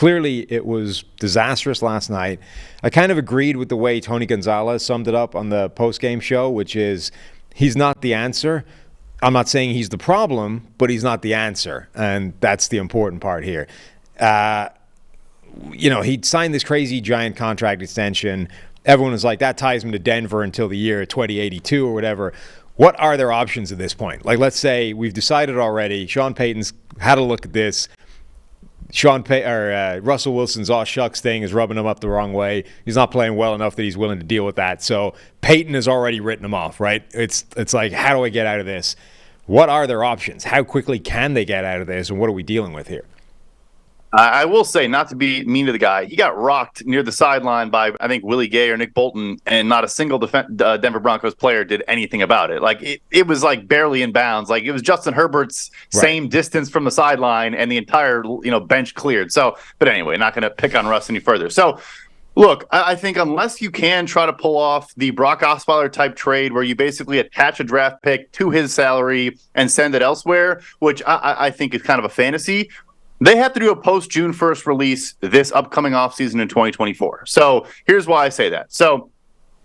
clearly it was disastrous last night. I kind of agreed with the way Tony Gonzalez summed it up on the post-game show, which is he's not the answer. I'm not saying he's the problem, but he's not the answer, and that's the important part here. He signed this crazy giant contract extension. Everyone was like, that ties him to Denver until the year 2082 or whatever. What are their options at this point? Like, let's say we've decided already, Sean Payton's had a look at this. Russell Wilson's aw shucks thing is rubbing him up the wrong way. He's not playing well enough that he's willing to deal with that. So Payton has already written him off, right? It's like, how do I get out of this? What are their options? How quickly can they get out of this? And what are we dealing with here? I will say, not to be mean to the guy, he got rocked near the sideline by, I think, Willie Gay or Nick Bolton, and not a single Denver Broncos player did anything about it. Like, it was like barely in bounds. Like, it was Justin Herbert's same distance from the sideline, and the entire bench cleared. So, but anyway, not going to pick on Russ any further. So, look, I think unless you can try to pull off the Brock Osweiler type trade where you basically attach a draft pick to his salary and send it elsewhere, which I think is kind of a fantasy, they have to do a post-June 1st release this upcoming offseason in 2024. So here's why I say that. So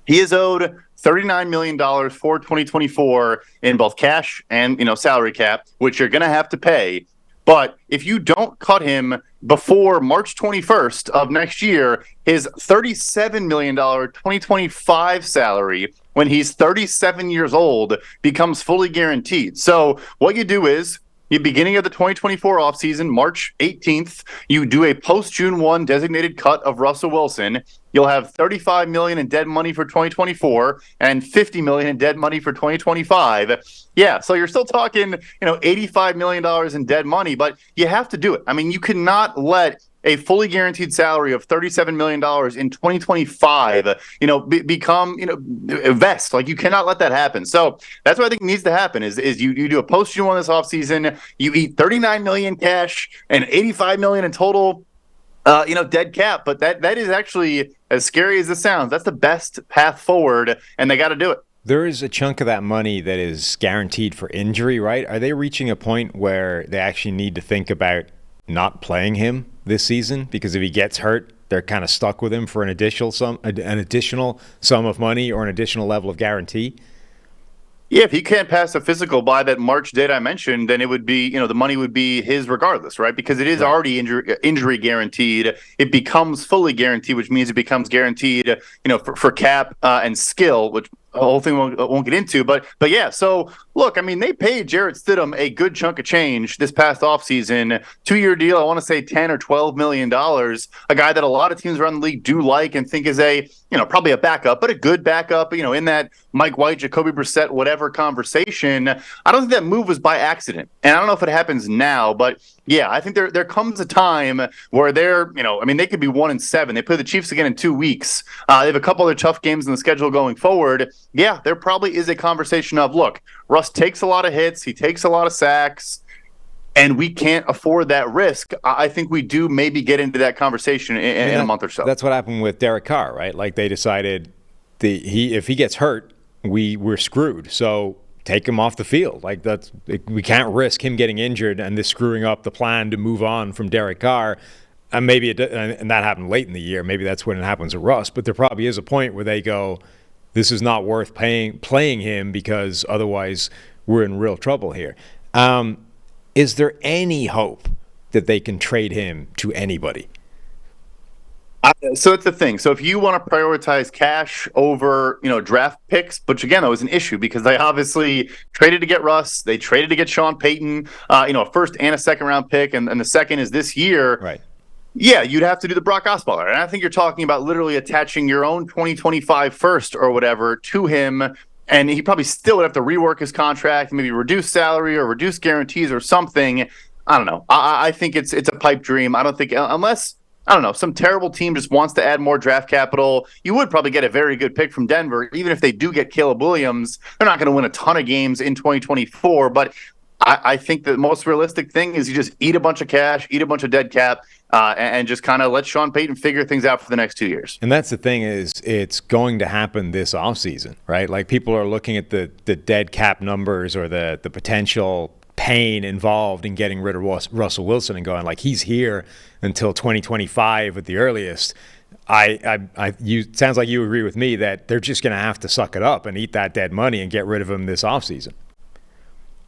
he is owed $39 million for 2024 in both cash and salary cap, which you're going to have to pay. But if you don't cut him before March 21st of next year, his $37 million 2025 salary, when he's 37 years old, becomes fully guaranteed. So what you do is, the beginning of the 2024 offseason, March 18th, you do a post-June 1 designated cut of Russell Wilson. You'll have $35 million in dead money for 2024 and $50 million in dead money for 2025. Yeah, so you're still talking, $85 million in dead money, but you have to do it. I mean, you cannot let a fully guaranteed salary of $37 million in 2025, become, vest. Like, you cannot let that happen. So that's what I think needs to happen is you do a post-June 1 this offseason, you eat $39 million cash and $85 million in total, dead cap. But that is actually, as scary as this sounds, that's the best path forward, and they got to do it. There is a chunk of that money that is guaranteed for injury, right? Are they reaching a point where they actually need to think about not playing him this season? Because if he gets hurt, they're kind of stuck with him for an additional sum of money or an additional level of guarantee. Yeah, if he can't pass a physical by that March date I mentioned, then it would be, the money would be his regardless, right? Because it is already injury guaranteed. It becomes fully guaranteed, which means it becomes guaranteed, for cap and skill, which the whole thing won't get into. But yeah, so look, I mean, they paid Jarrett Stidham a good chunk of change this past offseason. 2-year deal, I want to say $10 or $12 million. A guy that a lot of teams around the league do like and think is a, probably a backup, but a good backup, in that Mike White, Jacoby Brissett, whatever conversation. I don't think that move was by accident. And I don't know if it happens now, but yeah, I think there comes a time where they're, they could be 1-7. They play the Chiefs again in 2 weeks. They have a couple other tough games in the schedule going forward. Yeah, there probably is a conversation of, look, Russ takes a lot of hits. He takes a lot of sacks, and we can't afford that risk. I think we do maybe get into that conversation in a month or so. That's what happened with Derek Carr, right? Like, they decided if he gets hurt, we're screwed. So take him off the field. Like, we can't risk him getting injured and this screwing up the plan to move on from Derek Carr. And maybe and that happened late in the year. Maybe that's when it happens to Russ. But there probably is a point where they go, this is not worth playing him because otherwise we're in real trouble here. Is there any hope that they can trade him to anybody? So it's the thing. So if you want to prioritize cash over, draft picks, which again, that was an issue because they obviously traded to get Russ. They traded to get Sean Payton, a first and a second round pick. And the second is this year. Right. Yeah, you'd have to do the Brock Osweiler. And I think you're talking about literally attaching your own 2025 first or whatever to him. And he probably still would have to rework his contract, maybe reduce salary or reduce guarantees or something. I don't know. I think it's a pipe dream. I don't think unless, I don't know, some terrible team just wants to add more draft capital, you would probably get a very good pick from Denver. Even if they do get Caleb Williams, they're not going to win a ton of games in 2024. But I think the most realistic thing is you just eat a bunch of cash, eat a bunch of dead cap, and just kind of let Sean Payton figure things out for the next 2 years. And that's the thing is it's going to happen this offseason, right? Like, people are looking at the dead cap numbers or the potential pain involved in getting rid of Russell Wilson and going like he's here until 2025 at the earliest. Sounds like you agree with me that they're just going to have to suck it up and eat that dead money and get rid of him this offseason.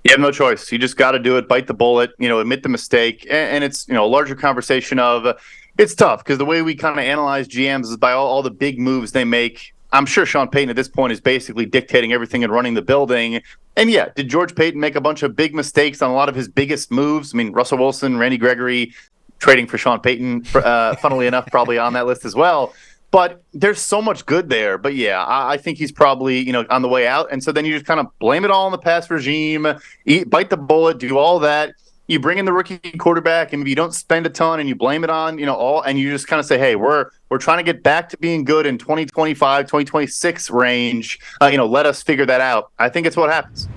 You have no choice. You just got to do it, bite the bullet, admit the mistake. And it's, a larger conversation of it's tough because the way we kind of analyze GMs is by all the big moves they make. I'm sure Sean Payton at this point is basically dictating everything and running the building. And yeah, did George Payton make a bunch of big mistakes on a lot of his biggest moves? I mean, Russell Wilson, Randy Gregory, trading for Sean Payton, funnily enough, probably on that list as well. But there's so much good there. But yeah, I think he's probably, on the way out. And so then you just kind of blame it all on the past regime, bite the bullet, do all that. You bring in the rookie quarterback, and if you don't spend a ton and you blame it on, and you just kind of say, hey, we're trying to get back to being good in 2025, 2026 range. Let us figure that out. I think it's what happens.